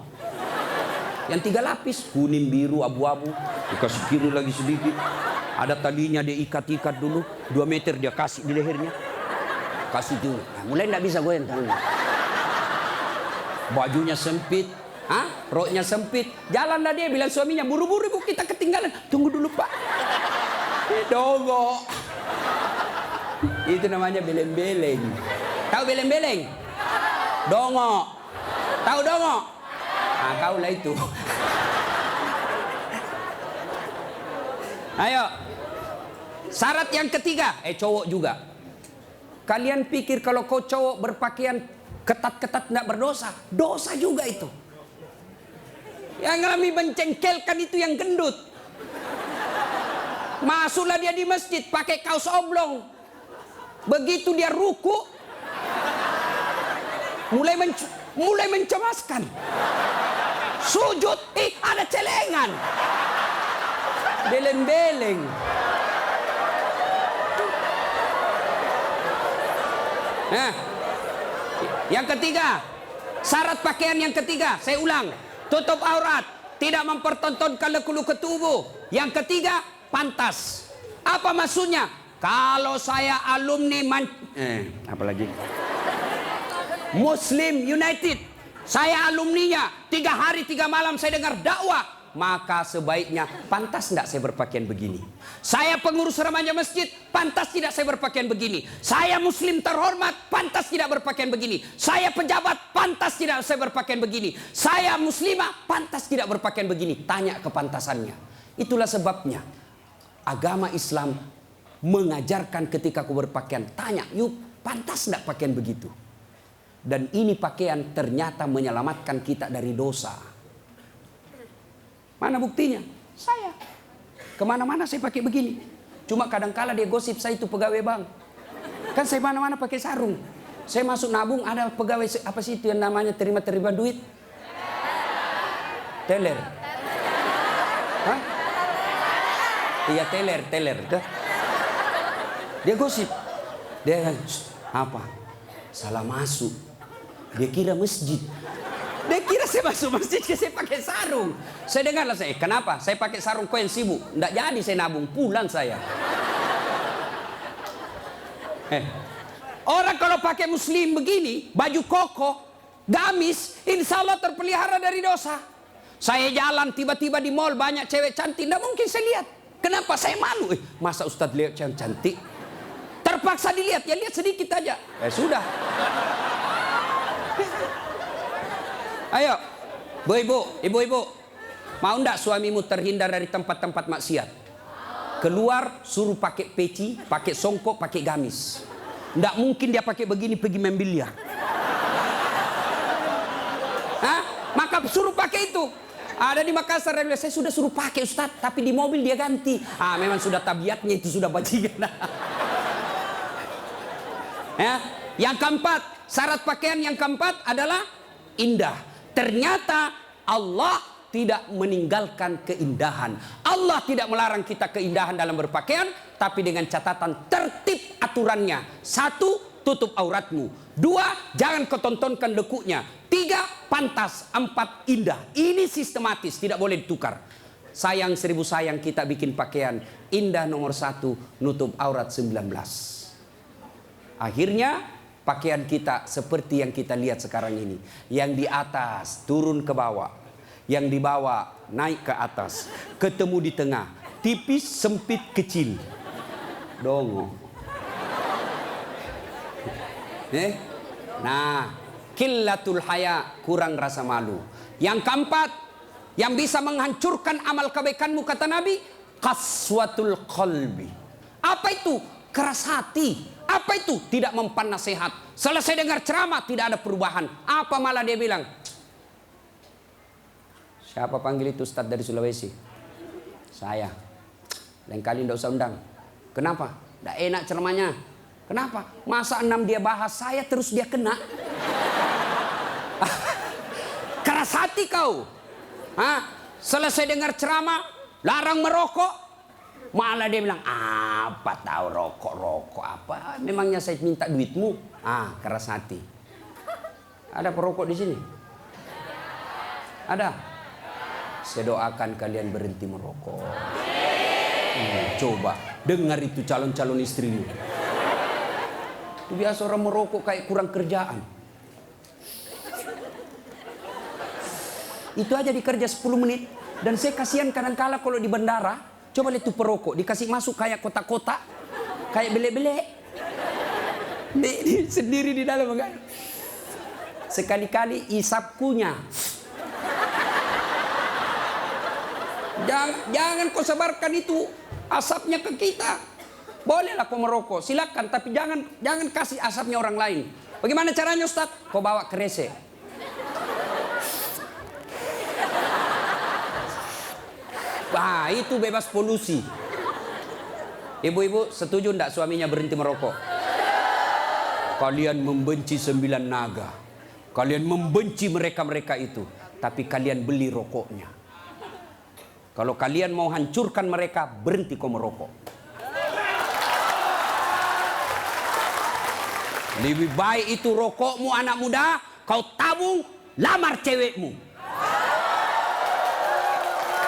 Yang 3 lapis, kuning, biru, abu-abu, dikasih kiri lagi sedikit. Ada talinya dia ikat dulu, 2 meter dia kasih di lehernya. Kasih dulu. Nah, mulai enggak bisa goyang tangannya. Bajunya sempit, roknya sempit. Jalanlah dia bilang suaminya, buru-buru ibu kita ketinggalan. Tunggu dulu pak. Dongo. Itu namanya beleng-beleng. Tahu beleng-beleng? Dongo. Tahu dongo? Nah, kaulah itu. Ayo. Syarat yang ketiga, cowok juga. Kalian pikir kalau kau cowok berpakaian ketat-ketat tidak berdosa? Dosa juga itu. Yang lebih mencengkelkan itu yang gendut. Masuklah dia di masjid pakai kaos oblong. Begitu dia ruku, mulai mencemaskan. Sujud, ada celengan. Beleng-beleng. Nah, yang ketiga, syarat pakaian yang ketiga, saya ulang, tutup aurat, tidak mempertontonkan leku-leku tubuh. Yang ketiga, pantas. Apa maksudnya? Kalau saya alumni apalagi Muslim United, saya alumninya, 3 hari 3 malam saya dengar dakwah, maka sebaiknya pantas tidak saya berpakaian begini. Saya pengurus remaja masjid, pantas tidak saya berpakaian begini. Saya muslim terhormat, pantas tidak berpakaian begini. Saya pejabat, pantas tidak saya berpakaian begini. Saya muslimah, pantas tidak berpakaian begini. Tanya kepantasannya. Itulah sebabnya agama Islam mengajarkan ketika aku berpakaian, tanya, yuk pantas tidak pakaian begitu. Dan ini pakaian ternyata menyelamatkan kita dari dosa. Mana buktinya? Saya. Kemana-mana saya pakai begini. Cuma kadang-kala dia gosip saya itu pegawai bank. Kan saya mana-mana pakai sarung. Saya masuk nabung ada pegawai apa sih itu yang namanya terima duit? Teller. Hah? Iya teller. Dia gosip. Dia apa? Salah masuk. Dia kira masjid. Dia kira saya masuk masjid, saya pakai sarung. Saya dengarlah saya, kenapa? Saya pakai sarung koin sibuk. Nggak jadi saya nabung, pulang saya. Orang kalau pakai muslim begini, baju koko, gamis, insya Allah terpelihara dari dosa. Saya jalan tiba-tiba di mall banyak cewek cantik, nggak mungkin saya lihat. Kenapa? Saya malu. Masa Ustadz lihat yang cantik? Terpaksa dilihat, ya lihat sedikit aja. Sudah. Ayo, ibu-ibu, mau ndak suamimu terhindar dari tempat-tempat maksiat? Keluar, suruh pakai peci, pakai songkok, pakai gamis. Ndak mungkin dia pakai begini pergi main biliar. Maka suruh pakai itu. Ada di Makassar, saya sudah suruh pakai Ustaz, tapi di mobil dia ganti. Memang sudah tabiatnya itu sudah bajingan. Yang keempat, syarat pakaian yang keempat adalah indah. Ternyata Allah tidak meninggalkan keindahan. Allah tidak melarang kita keindahan dalam berpakaian, tapi dengan catatan tertib aturannya. 1, tutup auratmu. 2, jangan kau tontonkan lekunya. 3, pantas. 4, indah. Ini sistematis, tidak boleh ditukar. Sayang 1000 sayang kita bikin pakaian. Indah nomor 1, nutup aurat 19. Akhirnya pakaian kita seperti yang kita lihat sekarang ini. Yang di atas turun ke bawah. Yang di bawah naik ke atas. Ketemu di tengah. Tipis, sempit, kecil. Dongo. Nah, qillatul haya, kurang rasa malu. Yang keempat, yang bisa menghancurkan amal kebaikanmu kata Nabi, qaswatul qalbi. Apa itu? Keras hati. Apa itu? Tidak mempan nasihat. Selesai dengar ceramah tidak ada perubahan. Apa malah dia bilang? Siapa panggil itu Ustadz dari Sulawesi? Saya. Lain kali tidak usah undang. Kenapa? Tidak enak ceramahnya. Kenapa? Masa 6 dia bahas saya terus dia kena? Keras hati kau. Selesai dengar ceramah, larang merokok. Malah dia bilang, apa tahu rokok apa? Memangnya saya minta duitmu? Keras hati. Ada perokok di sini? Ada? Saya doakan kalian berhenti merokok. Coba dengar itu calon-calon istrimu. Itu biasa orang merokok kayak kurang kerjaan. Itu aja dikerja 10 menit. Dan saya kasihan kadang-kala kalau di bandara, coba lihat tuh perokok, dikasih masuk kayak kotak-kotak, kayak belek-belek. Sendiri di dalam kan. Sekali-kali isap kunyah. Jangan kau sebarkan itu asapnya ke kita. Bolehlah kau merokok, silakan, tapi jangan kasih asapnya orang lain. Bagaimana caranya, Ustaz? Kau bawa kresek. Itu bebas polusi. Ibu-ibu setuju enggak suaminya berhenti merokok? Kalian membenci 9 naga. Kalian membenci mereka-mereka itu. Tapi kalian beli rokoknya. Kalau kalian mau hancurkan mereka, berhenti kau merokok. Lebih baik itu rokokmu anak muda, kau tabung, lamar cewekmu.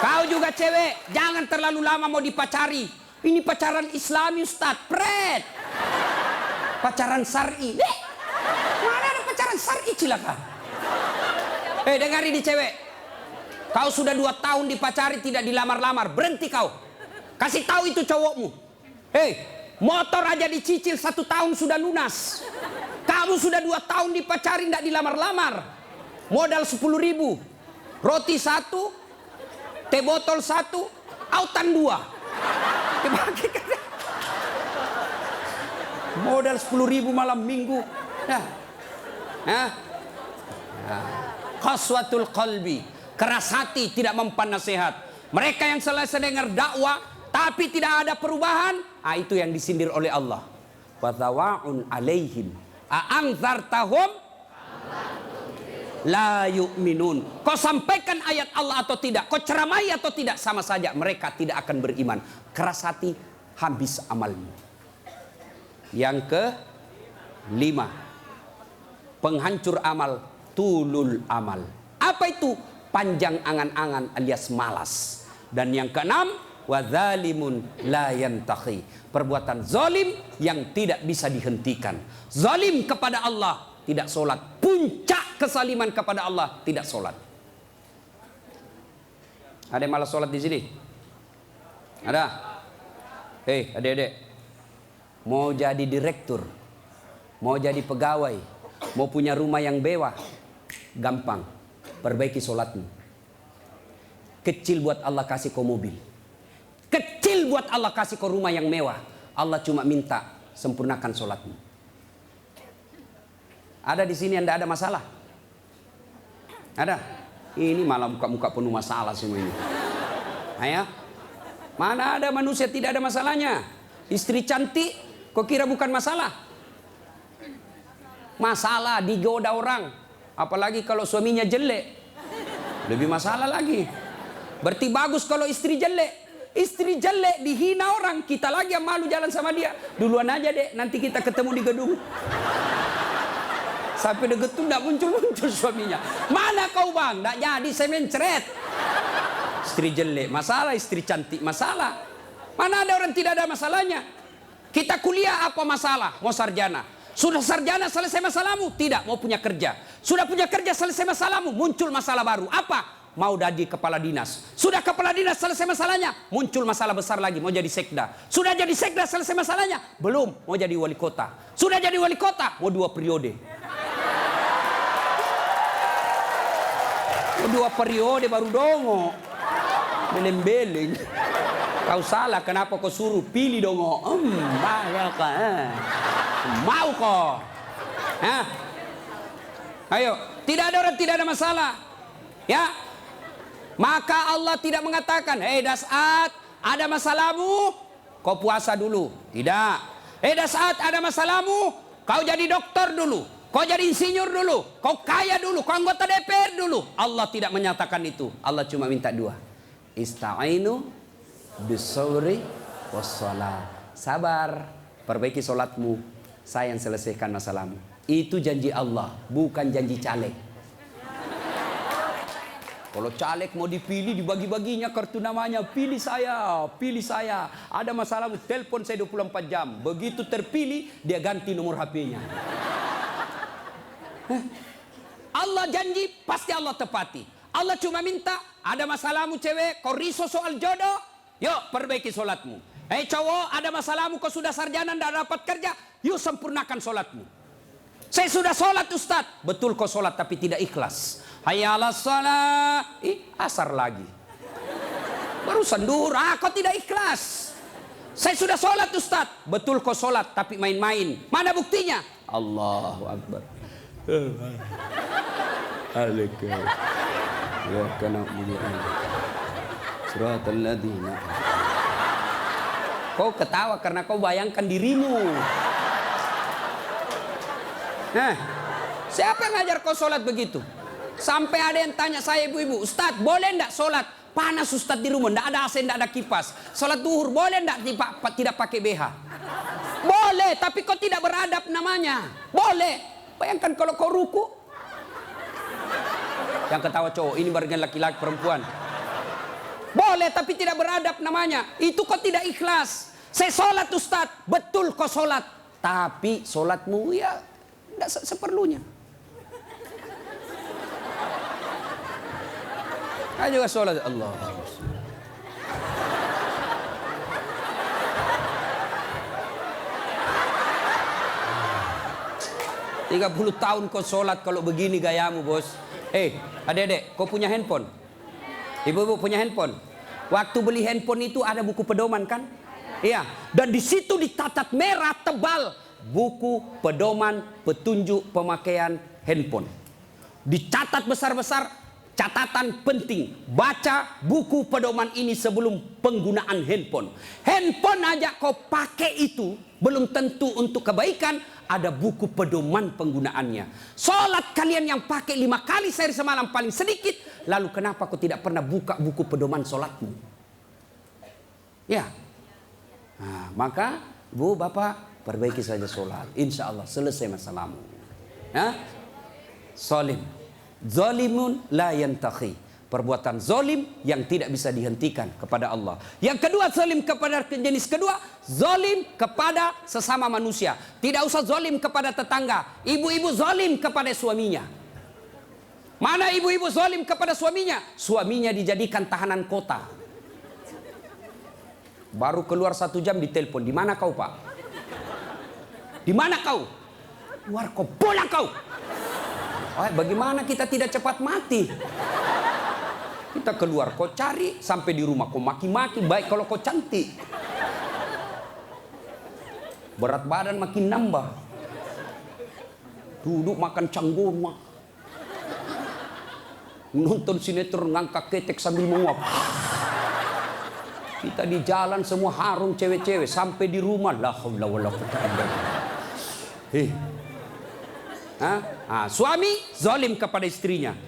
Kau juga cewek, jangan terlalu lama mau dipacari. Ini pacaran Islami, Ustaz. Pret. Pacaran syar'i. Mana ada pacaran syar'i, cilaka? Dengar ini cewek. Kau sudah 2 tahun dipacari, tidak dilamar-lamar. Berhenti kau. Kasih tahu itu cowokmu. Motor aja dicicil 1 tahun sudah lunas. Kamu sudah 2 tahun dipacari, tidak dilamar-lamar. Modal 10.000. Roti 1. Teh botol 1, autan 2. Dibagikan. Modal 10.000 malam minggu. Qaswatul qalbi, keras hati, tidak mempan nasihat. Mereka yang selesai dengar dakwah tapi tidak ada perubahan, itu yang disindir oleh Allah. Wa tawa'un alaihim a'anzartahum la yu'minun. Kau sampaikan ayat Allah atau tidak, kau ceramai atau tidak, sama saja mereka tidak akan beriman. Keras hati, habis amalmu. Yang ke-5, penghancur amal, tulul amal. Apa itu? Panjang angan-angan alias malas. Dan yang ke-6, wadzalimun la yantahi. Perbuatan zalim yang tidak bisa dihentikan. Zalim kepada Allah, tidak sholat. Puncak kesaliman kepada Allah, tidak sholat. Ada yang malas sholat di sini? Ada? Adik-adik, mau jadi direktur, mau jadi pegawai, mau punya rumah yang mewah, gampang. Perbaiki sholatmu. Kecil buat Allah kasih kau mobil. Kecil buat Allah kasih kau rumah yang mewah. Allah cuma minta sempurnakan sholatmu. Ada di sini yang tidak ada masalah? Ada? Ini malah muka-muka penuh masalah semua ini. Ayo. Mana ada manusia tidak ada masalahnya? Istri cantik, kok kira bukan masalah? Masalah, digoda orang. Apalagi kalau suaminya jelek. Lebih masalah lagi. Berarti bagus kalau istri jelek. Istri jelek dihina orang, kita lagi yang malu jalan sama dia. Duluan aja dek, nanti kita ketemu di gedung. Sampai deket tuh tidak muncul-muncul suaminya. Mana kau bang? Tidak jadi, saya mencret. Istri jelek masalah, istri cantik masalah. Mana ada orang tidak ada masalahnya? Kita kuliah apa masalah? Mau sarjana. Sudah sarjana selesai masalahmu? Tidak, mau punya kerja. Sudah punya kerja selesai masalahmu? Muncul masalah baru. Apa? Mau jadi kepala dinas. Sudah kepala dinas selesai masalahnya? Muncul masalah besar lagi, mau jadi sekda. Sudah jadi sekda selesai masalahnya? Belum, mau jadi wali kota. Sudah jadi wali kota? Mau 2 periode. 2 periode baru dongo. Beleng-beleng. Kau salah, kenapa kau suruh pilih dongo? Mau kau? Ayo, tidak ada orang tidak ada masalah. Ya, maka Allah tidak mengatakan, Das'at, ada masalahmu, kau puasa dulu. Tidak. Das'at, ada masalahmu, kau jadi dokter dulu. Kau jadi insinyur dulu, kau kaya dulu, kau anggota DPR dulu. Allah tidak menyatakan itu. Allah cuma minta 2. Ista'inu bisawri wassalam. Sabar, perbaiki sholatmu, saya yang selesaikan masalahmu. Itu janji Allah, bukan janji caleg. Kalau caleg mau dipilih, dibagi-baginya kartu namanya, pilih saya, pilih saya. Ada masalahmu, telepon saya 24 jam. Begitu terpilih, dia ganti nomor HP-nya. Allah janji, pasti Allah tepati. Allah cuma minta, ada masalahmu cewek, kau risau soal jodoh, yuk perbaiki sholatmu. Cowok, ada masalahmu, kau sudah sarjana, tidak dapat kerja, yuk sempurnakan sholatmu. Saya sudah sholat Ustaz. Betul kau sholat tapi tidak ikhlas. Hayya 'alas shalah. Asar lagi. Barusan duhur, kau tidak ikhlas. Saya sudah sholat Ustaz. Betul kau sholat tapi main-main. Mana buktinya? Allahu Akbar. Ya kana suratul ladina. Kau ketawa karena kau bayangkan dirimu. Siapa yang ngajar kau sholat begitu? Sampai ada yang tanya saya, ibu-ibu, Ustaz boleh enggak sholat? Panas Ustaz di rumah, enggak ada AC, enggak ada kipas. Sholat duhur boleh enggak tidak pakai BH? Boleh, tapi kau tidak beradab namanya. Boleh. Bayangkan kalau kau ruku. Yang ketawa cowok, ini bagian laki-laki perempuan. Boleh, tapi tidak beradab namanya. Itu kau tidak ikhlas. Saya sholat Ustaz, betul kau sholat. Tapi sholatmu ya tidak seperlunya. Ayo juga sholat Allah. 30 tahun kau sholat kalau begini gayamu bos. Adik-adik, kau punya handphone? Ibu-ibu punya handphone? Waktu beli handphone itu ada buku pedoman kan? Iya. Dan di situ dicatat merah tebal buku pedoman petunjuk pemakaian handphone. Dicatat besar-besar, catatan penting. Baca buku pedoman ini sebelum penggunaan handphone. Handphone aja kau pakai itu belum tentu untuk kebaikan. Ada buku pedoman penggunaannya. Sholat kalian yang pakai 5 kali sehari semalam paling sedikit. Lalu kenapa kau tidak pernah buka buku pedoman sholatmu? Ya. Nah, maka bu, bapak, perbaiki saja sholat. Insya Allah selesai masalahmu. Ya? Zolim. Zolimun la yantakhi. Perbuatan zolim yang tidak bisa dihentikan kepada Allah. Yang kedua, zolim kepada jenis kedua, zolim kepada sesama manusia. Tidak usah zolim kepada tetangga. Ibu-ibu zolim kepada suaminya. Mana ibu-ibu zolim kepada suaminya? Suaminya dijadikan tahanan kota. Baru keluar 1 jam ditelepon. Di mana kau pak? Di mana kau? Keluar kau, pulang kau. Bagaimana kita tidak cepat mati? Kita keluar, kau cari sampai di rumah, kau maki-maki. Baik kalau kau cantik, berat badan makin nambah. Duduk makan canggoma, nonton sinetron ngangkat ketek sambil menguap. Kita di jalan semua harum cewek-cewek, sampai di rumah la haula wala quwwata illa billah. Suami zalim kepada istrinya.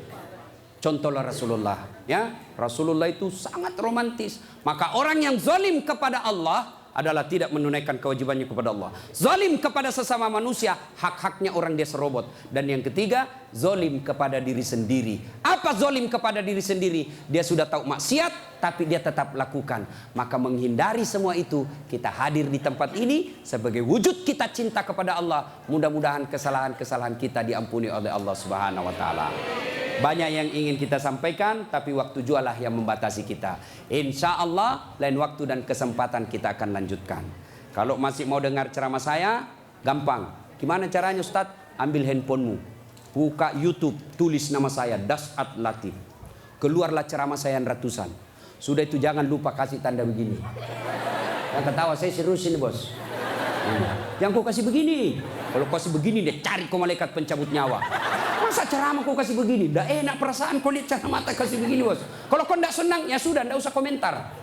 Contohlah Rasulullah, ya. Rasulullah itu sangat romantis. Maka orang yang zalim kepada Allah adalah tidak menunaikan kewajibannya kepada Allah. Zalim kepada sesama manusia, hak-haknya orang dia serobot. Dan yang ketiga, zalim kepada diri sendiri. Apa zalim kepada diri sendiri? Dia sudah tahu maksiat, tapi dia tetap lakukan. Maka menghindari semua itu, kita hadir di tempat ini sebagai wujud kita cinta kepada Allah. Mudah-mudahan kesalahan-kesalahan kita diampuni oleh Allah Subhanahu wa taala. Banyak yang ingin kita sampaikan, tapi waktu jualah yang membatasi kita. Insya Allah lain waktu dan kesempatan kita akan lanjutkan. Kalau masih mau dengar ceramah saya, gampang. Gimana caranya Ustaz? Ambil handphonemu, buka YouTube, tulis nama saya Dasat Latif. Keluarlah ceramah saya ratusan. Sudah itu jangan lupa kasih tanda begini. Yang ketawa saya serius ini bos. Yang kau kasih begini. Kalau kau kasih begini dia cari kau malaikat pencabut nyawa. Masa ceramah kau kasih begini? Dah enak perasaan kau lihat cara mata kasih begini bos. Kalau kau tidak senang ya sudah, tidak usah komentar.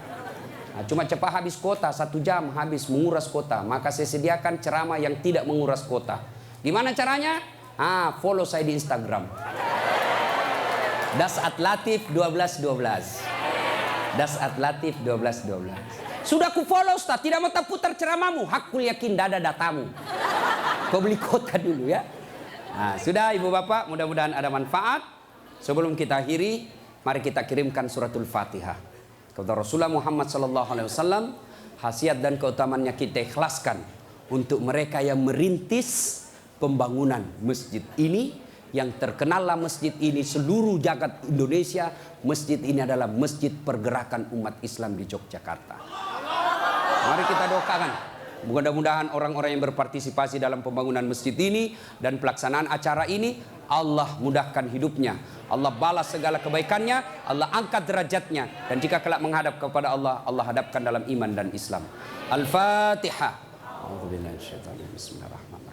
Nah, cuma cepat habis kota, 1 jam habis menguras kota. Maka saya sediakan ceramah yang tidak menguras kota. Gimana caranya? Follow saya di Instagram. Dasat Latif 1212. Dasat Latif 1212. Sudah ku follow Ustaz, tidak mau tak putar ceramahmu. Hakul yakin dada datamu. Kau beli kota dulu ya. Nah, sudah ibu bapak, mudah-mudahan ada manfaat. Sebelum kita akhiri, mari kita kirimkan suratul Fatihah kepada Rasulullah Muhammad SAW. Khasiat dan keutamaannya kita ikhlaskan untuk mereka yang merintis pembangunan masjid ini. Yang terkenallah masjid ini seluruh jagat Indonesia. Masjid ini adalah masjid pergerakan umat Islam di Yogyakarta. Mari kita doakan. Mudah-mudahan orang-orang yang berpartisipasi dalam pembangunan masjid ini dan pelaksanaan acara ini, Allah mudahkan hidupnya. Allah balas segala kebaikannya. Allah angkat derajatnya. Dan jika kelak menghadap kepada Allah, Allah hadapkan dalam iman dan Islam. Al-Fatihah. Bismillahirrahmanirrahim.